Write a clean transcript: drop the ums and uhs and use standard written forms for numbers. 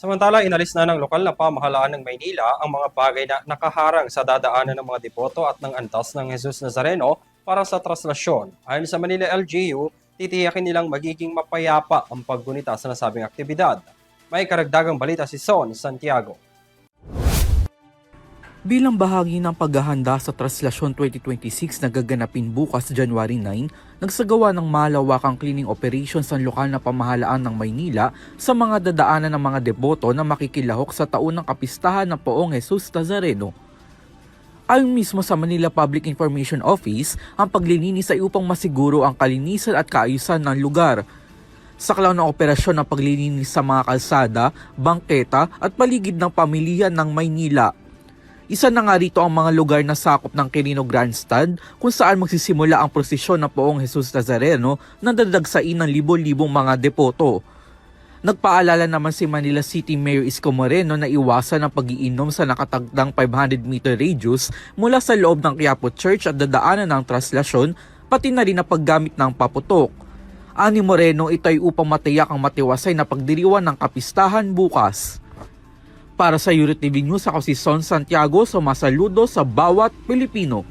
Samantala, inalis na ng lokal na pamahalaan ng Maynila ang mga bagay na nakaharang sa dadaanan ng mga deboto at ng antas ng Jesus Nazareno para sa traslasyon. Ayon sa Manila LGU, titiyakin nilang magiging mapayapa ang paggunita sa nasabing aktibidad. May karagdagang balita si Son Santiago. Bilang bahagi ng paghahanda sa Traslasyon 2026 na gaganapin bukas January 9, nagsagawa ng malawakang cleaning operations ang lokal na pamahalaan ng Maynila sa mga dadaanan ng mga deboto na makikilahok sa taon ng kapistahan ng Poong Jesus Nazareno. Ayon mismo sa Manila Public Information Office, ang paglilinis ay upang masiguro ang kalinisan at kaayusan ng lugar. Saklaw ng operasyon ng paglilinis sa mga kalsada, bangketa at paligid ng pamilya ng Maynila. Isa na nga rito ang mga lugar na sakop ng Quirino Grandstand kung saan magsisimula ang prosesyon ng Poong Jesus Nazareno na dadagsain ng libo-libong mga depoto. Nagpaalala naman si Manila City Mayor Isko Moreno na iwasan ang pag-iinom sa nakatagdang 500-meter radius mula sa loob ng Quiapo Church at dadaanan ng traslasyon, pati na rin ang paggamit ng paputok. Ani Moreno, ito ay upang matiyak ang matiwasay na pagdiriwan ng kapistahan bukas. Para sa Euro TV News, ako si Son Santiago, sumasaludo sa bawat Pilipino.